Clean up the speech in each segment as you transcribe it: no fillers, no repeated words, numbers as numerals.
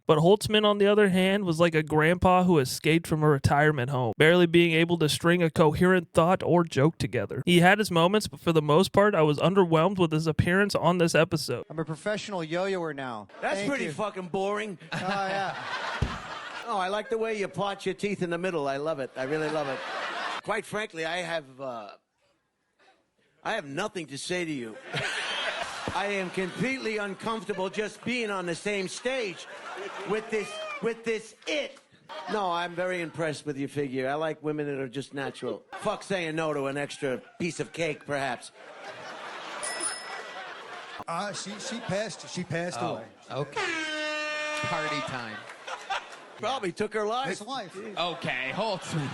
But Holtzman, on the other hand, was like a grandpa who escaped from a retirement home, barely being able to string a coherent thought or joke together. He had his moments, but for the most part, I was underwhelmed with his appearance on this episode. I'm a professional yo-yoer now. That's pretty fucking boring. Oh, yeah. Oh, I like the way you part your teeth in the middle. I love it. I really love it. Quite frankly, I have nothing to say to you. I am completely uncomfortable just being on the same stage with this it. No, I'm very impressed with your figure. I like women that are just natural. Fuck saying no to an extra piece of cake, perhaps. She passed away. Okay. Party time. Probably took her life. It's life. Okay, Holtzman.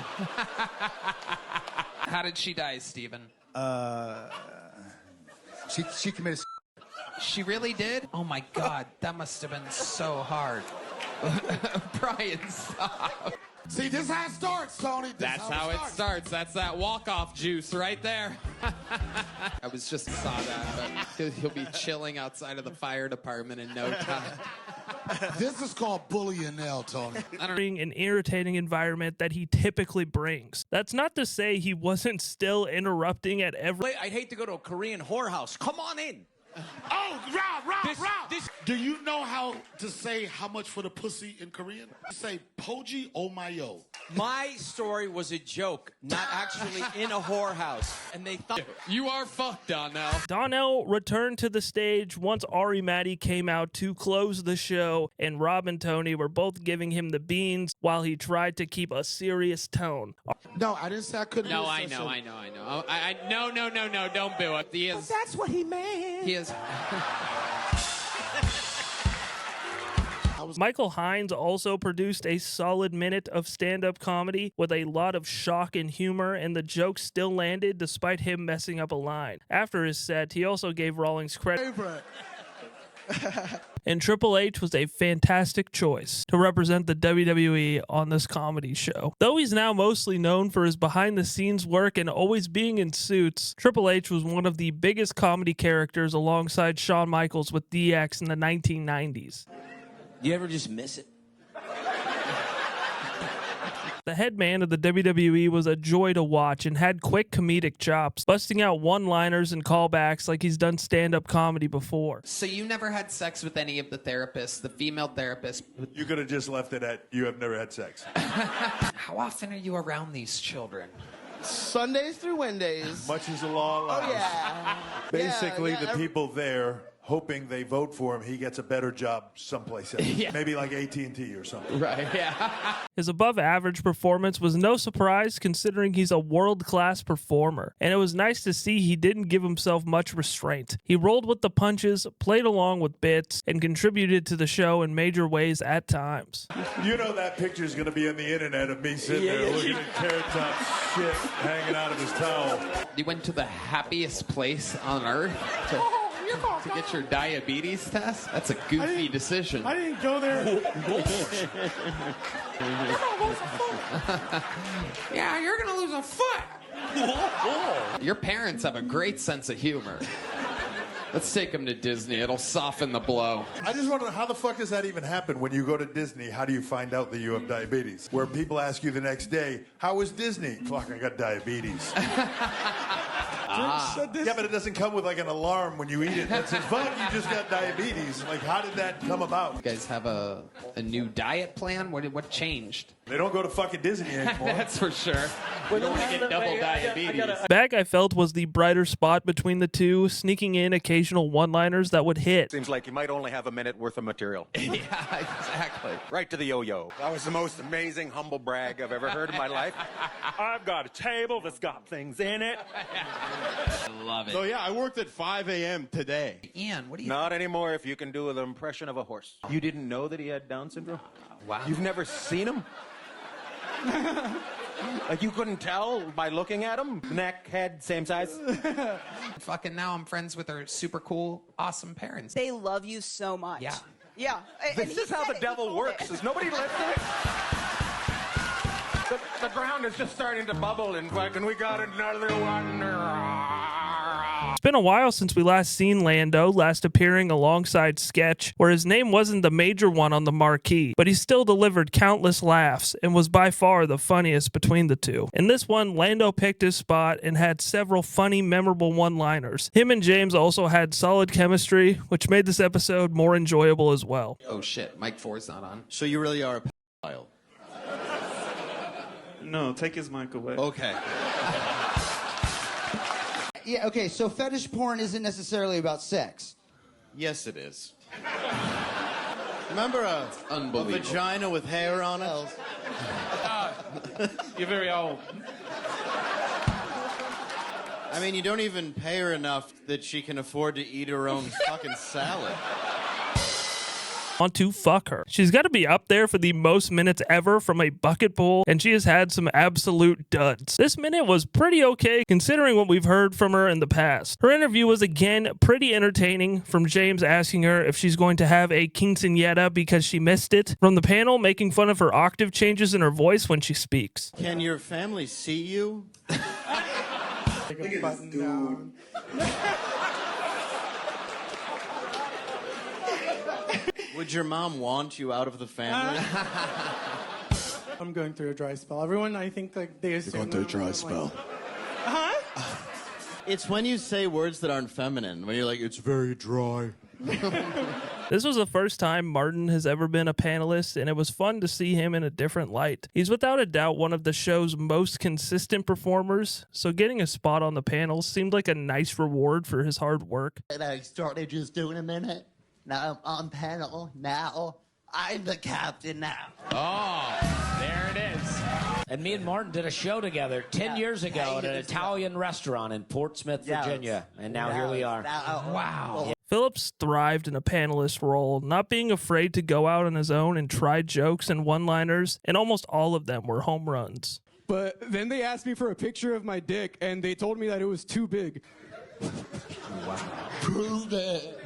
How did she die, Stephen? She committed. She really did? Oh my God, that must have been so hard. Brian, stop. See, this is how it starts, Tony. That's how it starts. That's that walk-off juice right there. I was just saw that, but he'll be chilling outside of the fire department in no time. This is called bullying now, Tony. An irritating environment that he typically brings. That's not to say he wasn't still interrupting at every... Wait, I'd hate to go to a Korean whorehouse. Come on in. Oh, Rob. Do you know how to say how much for the pussy in Korean? You say poji omayo. My story was a joke, not actually in a whorehouse. And they thought... You are fucked, Donnell. Donnell returned to the stage once Ari Matty came out to close the show, and Rob and Tony were both giving him the beans while he tried to keep a serious tone. No, I didn't say I couldn't. No, I know. No, don't boo it. He is... But that's what he meant. He is... Michael Hines also produced a solid minute of stand-up comedy with a lot of shock and humor, and the jokes still landed despite him messing up a line. After his set, he also gave Rawlings credit. And Triple H was a fantastic choice to represent the WWE on this comedy show. Though he's now mostly known for his behind-the-scenes work and always being in suits, Triple H was one of the biggest comedy characters alongside Shawn Michaels with DX in the 1990s. You ever just miss it? The head man of the WWE was a joy to watch and had quick comedic chops, busting out one-liners and callbacks like he's done stand-up comedy before. So you never had sex with any of the therapists, the female therapists? You could have just left it at, you have never had sex. How often are you around these children? Sundays through Wednesdays. Much as the law allows. Oh, yeah. Basically, the people there hoping they vote for him, he gets a better job someplace else. Yeah. Maybe like AT&T or something. Right, yeah. His above-average performance was no surprise considering he's a world-class performer, and it was nice to see he didn't give himself much restraint. He rolled with the punches, played along with bits, and contributed to the show in major ways at times. You know that picture's going to be on the internet of me sitting there looking at Carrot Top's shit hanging out of his towel. You went to the happiest place on earth to get your diabetes test? That's a goofy decision. I didn't go there. Yeah, you're going to lose a foot. Your parents have a great sense of humor. Let's take them to Disney. It'll soften the blow. I just wonder, how the fuck does that even happen when you go to Disney? How do you find out that you have diabetes? Where people ask you the next day, how was Disney? Fuck, I got diabetes. Yeah, but it doesn't come with like an alarm when you eat it that says, fuck, you just got diabetes. Like, how did that come about? You guys have a new diet plan? What changed? They don't go to fucking Disney anymore. That's for sure. We don't want to get double diabetes. Bagg, I felt, was the brighter spot between the two, sneaking in occasional one-liners that would hit. Seems like you might only have a minute worth of material. Yeah, exactly. Right to the yo-yo. That was the most amazing humble brag I've ever heard in my life. I've got a table that's got things in it. I love it. So yeah, I worked at 5 a.m. today. Ian, what do you Not anymore if you can do an impression of a horse. You didn't know that he had Down syndrome? Wow. You've never seen him? Like you couldn't tell by looking at him? Neck, head, same size? Fucking now I'm friends with her super cool, awesome parents. They love you so much. Yeah. Yeah. This is how the devil works. Is nobody listening? The ground is just starting to bubble and fucking we got another one. Been a while since we last seen Landau, last appearing alongside Sketch, where his name wasn't the major one on the marquee, but he still delivered countless laughs and was by far the funniest between the two. In this one, Landau picked his spot and had several funny, memorable one-liners. Him and James also had solid chemistry, which made this episode more enjoyable as well. Oh shit, Mike 4's not on. So you really are a pedophile? No, take his mic away. Okay. Yeah, okay, so fetish porn isn't necessarily about sex. Yes, it is. Remember a vagina with hair on it? You're very old. I mean, you don't even pay her enough that she can afford to eat her own fucking salad. Want to fuck her. She's got to be up there for the most minutes ever from a bucket bowl, and she has had some absolute duds. This minute was pretty okay considering what we've heard from her in the past. Her interview was again pretty entertaining, from James asking her if she's going to have a quinceañera because she missed it, from the panel making fun of her octave changes in her voice when she speaks. Can your family see you? Take a button down. Would your mom want you out of the family? I'm going through a dry spell. Everyone, I think like they assume. You're going through a dry spell. Huh? It's when you say words that aren't feminine. When you're like, it's very dry. This was the first time Martin has ever been a panelist, and it was fun to see him in a different light. He's without a doubt one of the show's most consistent performers, so getting a spot on the panel seemed like a nice reward for his hard work. And I started just doing a minute. Now I'm on panel. Now I'm the captain now. Oh, there it is. And me and Martin did a show together 10 years ago at an Italian restaurant in Portsmouth, Virginia. And now here we are. Wow. Phillips thrived in a panelist role, not being afraid to go out on his own and try jokes and one-liners, and almost all of them were home runs. But then they asked me for a picture of my dick, and they told me that it was too big. Wow. Prove it.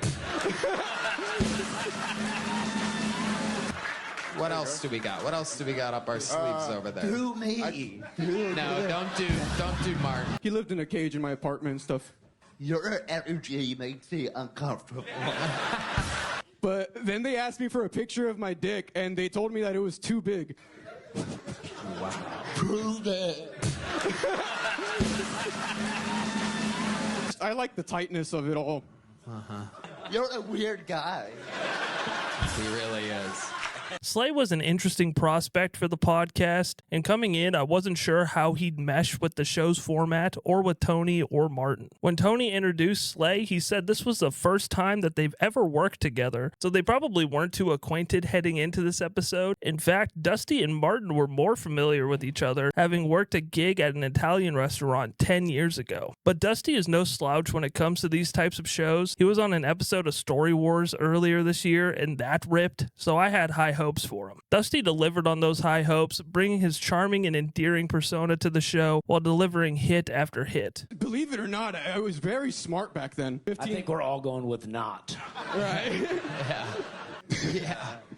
What else do we got? What else do we got up our sleeves over there? Do me. No, don't do Martin. He lived in a cage in my apartment and stuff. Your energy makes me uncomfortable. But then they asked me for a picture of my dick, and they told me that it was too big. Wow. Prove it. I like the tightness of it all. You're a weird guy. He really is. Slay was an interesting prospect for the podcast, and coming in, I wasn't sure how he'd mesh with the show's format or with Tony or Martin. When Tony introduced Slay, he said this was the first time that they've ever worked together, so they probably weren't too acquainted heading into this episode. In fact, Dusty and Martin were more familiar with each other, having worked a gig at an Italian restaurant 10 years ago. But Dusty is no slouch when it comes to these types of shows. He was on an episode of Story Wars earlier this year, and that ripped, so I had high hopes for him. Dusty delivered on those high hopes, bringing his charming and endearing persona to the show while delivering hit after hit. Believe it or not, I was very smart back then. 15... I think we're all going with not. Right? Yeah.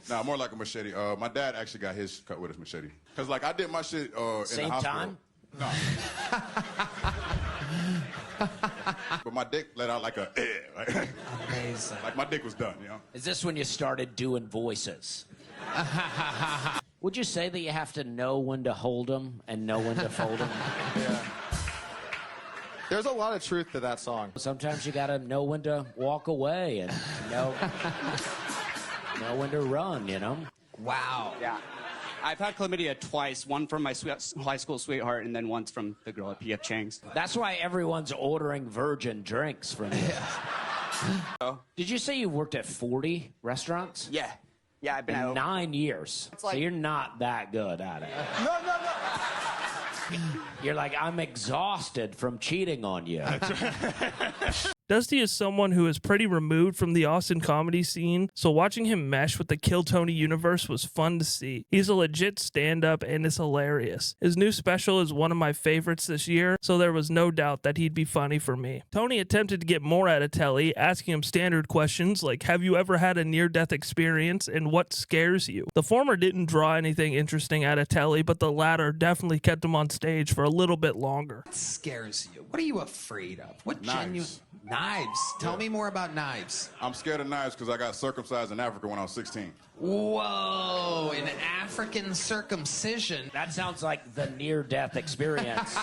Nah, more like a machete. My dad actually got his cut with his machete. Because, like, I did my shit in Same the hospital. time? No. But my dick let out like a like, amazing. Like my dick was done, you know? Is this when you started doing voices? Would you say that you have to know when to hold them and know when to fold them? Yeah. There's a lot of truth to that song. Sometimes you gotta know when to walk away and know when to run, you know? Wow. Yeah. I've had chlamydia twice, one from my high school sweetheart and then once from the girl at P.F. Chang's. That's why everyone's ordering virgin drinks from you. Oh. Did you say you worked at 40 restaurants? Yeah. Yeah, I've been in out 9 years. It's like... So you're not that good at it. No. You're like, I'm exhausted from cheating on you. Dusty is someone who is pretty removed from the Austin comedy scene, so watching him mesh with the Kill Tony universe was fun to see. He's a legit stand-up and is hilarious. His new special is one of my favorites this year, so there was no doubt that he'd be funny for me. Tony attempted to get more out of Telly, asking him standard questions like, have you ever had a near-death experience and what scares you? The former didn't draw anything interesting out of Telly, but the latter definitely kept him on stage for a little bit longer. What scares you? What are you afraid of? What genuine... Knives. Tell me more about knives. I'm scared of knives because I got circumcised in Africa when I was 16. Whoa, an African circumcision. That sounds like the near-death experience.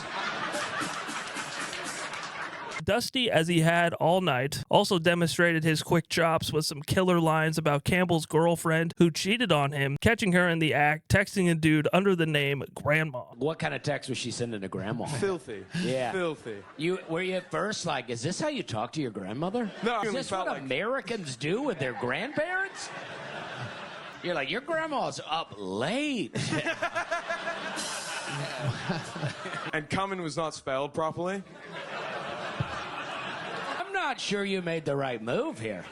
Dusty, as he had all night, also demonstrated his quick chops with some killer lines about Campbell's girlfriend who cheated on him, catching her in the act, texting a dude under the name Grandma. What kind of text was she sending to Grandma? Filthy. Yeah. Filthy. Were you at first like, is this how you talk to your grandmother? No. Is this what Americans do with their grandparents? You're like, your grandma's up late. And coming was not spelled properly. I'm not sure you made the right move here.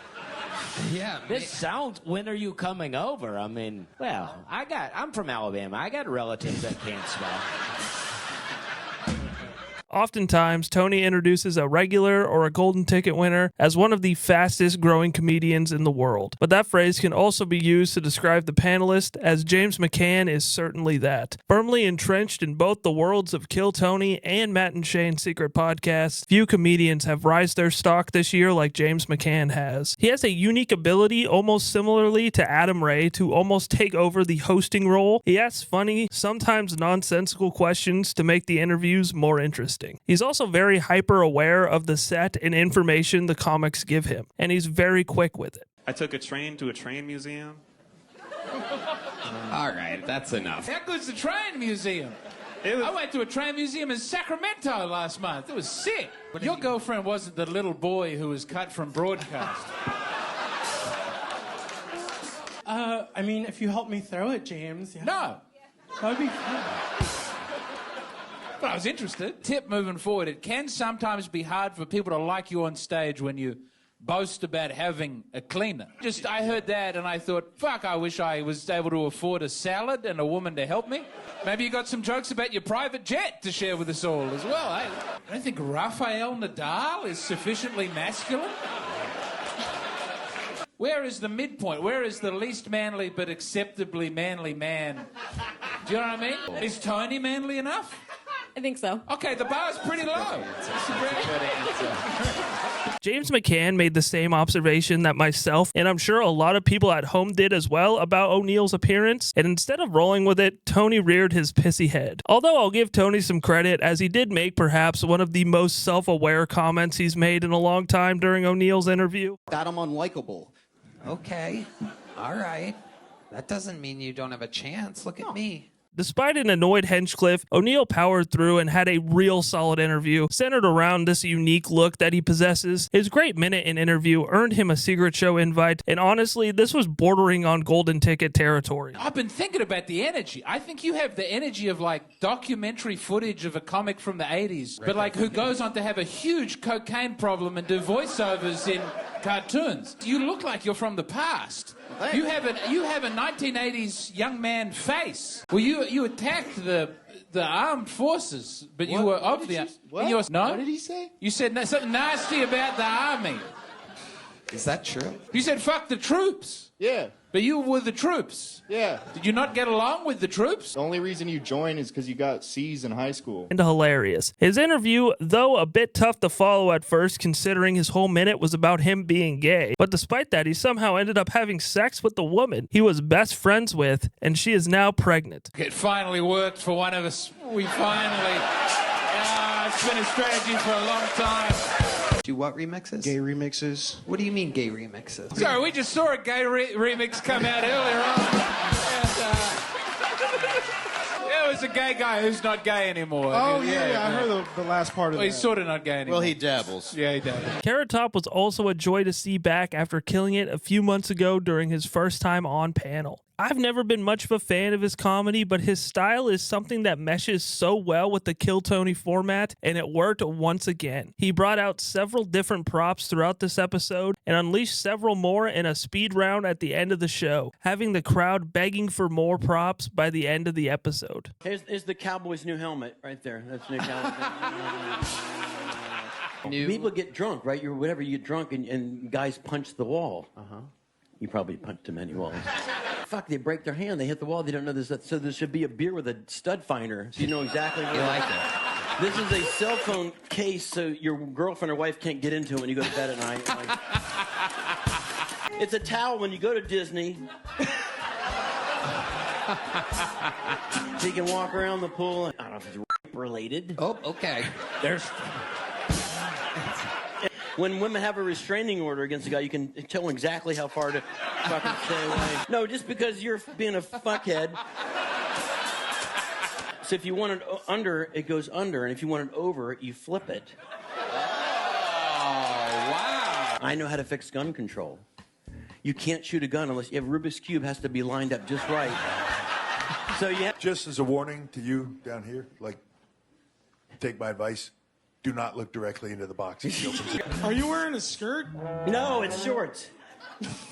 Yeah. This sounds, when are you coming over? I mean, well, I'm from Alabama. I got relatives that can't spell. Oftentimes, Tony introduces a regular or a golden ticket winner as one of the fastest growing comedians in the world. But that phrase can also be used to describe the panelist, as James McCann is certainly that. Firmly entrenched in both the worlds of Kill Tony and Matt and Shane's secret podcasts, few comedians have rised their stock this year like James McCann has. He has a unique ability, almost similarly to Adam Ray, to almost take over the hosting role. He asks funny, sometimes nonsensical questions to make the interviews more interesting. He's also very hyper aware of the set and information the comics give him, and he's very quick with it. I took a train to a train museum. All right, that's enough. How good's the train museum? I went to a train museum in Sacramento last month. It was sick. Your girlfriend wasn't the little boy who was cut from broadcast. I mean, if you help me throw it, James. Yeah. No. That would be fun. But I was interested. Tip moving forward, it can sometimes be hard for people to like you on stage when you boast about having a cleaner. I heard that and I thought, fuck, I wish I was able to afford a salad and a woman to help me. Maybe you got some jokes about your private jet to share with us all as well. I don't think Rafael Nadal is sufficiently masculine. Where is the midpoint? Where is the least manly but acceptably manly man? Do you know what I mean? Is Tony manly enough? I think so. Okay, the bar's pretty low. That's a very good answer. James McCann made the same observation that myself, and I'm sure a lot of people at home did as well, about O'Neill's appearance, and instead of rolling with it, Tony reared his pissy head. Although I'll give Tony some credit, as he did make perhaps one of the most self-aware comments he's made in a long time during O'Neill's interview. That I'm unlikable. Okay, all right. That doesn't mean you don't have a chance. Look at me. Despite an annoyed Hinchcliffe, O'Neill powered through and had a real solid interview centered around this unique look that he possesses. His great minute in interview earned him a secret show invite, and honestly, this was bordering on golden ticket territory. I've been thinking about the energy. I think you have the energy of like documentary footage of a comic from the 80s, but like who goes on to have a huge cocaine problem and do voiceovers in cartoons. You look like you're from the past. You have a 1980s young man face. Well, you attacked the armed forces, but you were of the... What? No? What did he say? You said something nasty about the army. Is that true? You said fuck the troops. Yeah. But you were the troops. Yeah. Did you not get along with the troops? The only reason you joined is because you got C's in high school. And hilarious. His interview, though a bit tough to follow at first, considering his whole minute was about him being gay. But despite that, he somehow ended up having sex with the woman he was best friends with, and she is now pregnant. It finally worked for one of us. We finally... it's been a strategy for a long time. Do what remixes? Gay remixes. What do you mean gay remixes? Sorry, we just saw a gay remix come out earlier on. And, it was a gay guy who's not gay anymore. Oh, yeah, I heard the last part of that. He's sort of not gay anymore. Well, he dabbles. Yeah, he dabbles. Carrot Top was also a joy to see back after killing it a few months ago during his first time on panel. I've never been much of a fan of his comedy, but his style is something that meshes so well with the Kill Tony format, and it worked once again. He brought out several different props throughout this episode and unleashed several more in a speed round at the end of the show, having the crowd begging for more props by the end of the episode. Here's the Cowboys' new helmet right there. That's new helmet. People get drunk, right? Whenever you get drunk and guys punch the wall. Uh-huh. You probably punched too many walls. Fuck, they break their hand, they hit the wall, they don't know this. So there should be a beer with a stud finder, so you know exactly what You like it. This is a cell phone case so your girlfriend or wife can't get into it when you go to bed at night. Like, it's a towel when you go to Disney. So you can walk around the pool. I don't know if it's rape related. Oh, okay. When women have a restraining order against a guy, you can tell them exactly how far to fucking stay away. No, just because you're being a fuckhead. So if you want it under, it goes under, and if you want it over, you flip it. Oh, wow. I know how to fix gun control. You can't shoot a gun unless you have Rubik's Cube has to be lined up just right. So you have... Just as a warning to you down here, like, take my advice. Do not look directly into the box. Are you wearing a skirt? No, it's shorts.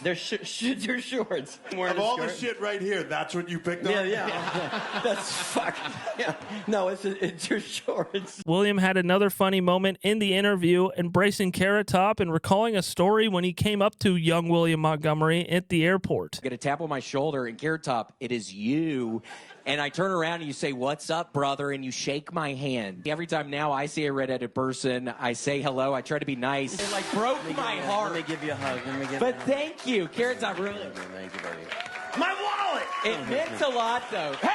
They're shorts. Of all the shit right here, that's what you picked up? Yeah. That's fuck. Yeah. No, it's your shorts. William had another funny moment in the interview, embracing Carrot Top and recalling a story when he came up to young William Montgomery at the airport. I get a tap on my shoulder, and Carrot Top, it is you. And I turn around and you say, "What's up, brother?" And you shake my hand. Every time now I see a redheaded person, I say hello. I try to be nice. It like broke my heart. Let me give you a hug. But thank you. Carrot Top, really. Thank you, buddy. My wallet! It meant a lot, though. Hey!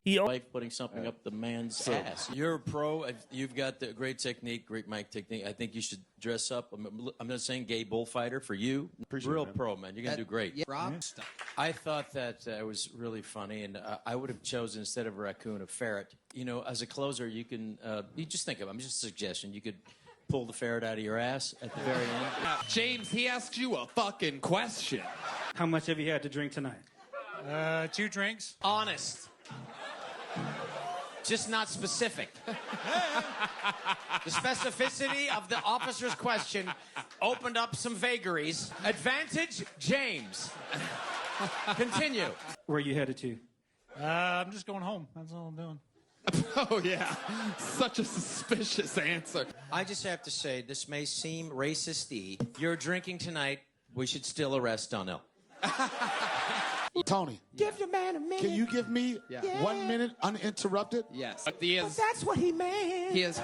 Wife putting something up the man's ass. You're a pro. You've got the great technique, great mic technique. I think you should dress up. I'm not saying gay bullfighter for you. Real pro, man. You're going to do great. Yeah. Rob? I thought that it was really funny, and I would have chosen, instead of a raccoon, a ferret. You know, as a closer, you can, you just think of it. I'm just a suggestion. You could pull the ferret out of your ass at the very end. James, he asked you a fucking question. How much have you had to drink tonight? 2 drinks. Honest. Just not specific. The specificity of the officer's question opened up some vagaries. Advantage, James. Continue. Where are you headed to? I'm just going home. That's all I'm doing. Oh, yeah. Such a suspicious answer. I just have to say, this may seem racist-y. You're drinking tonight. We should still arrest Donnell. Tony. Give the man a minute. Can you give me 1 minute uninterrupted? Yes. But that's what he meant. He is.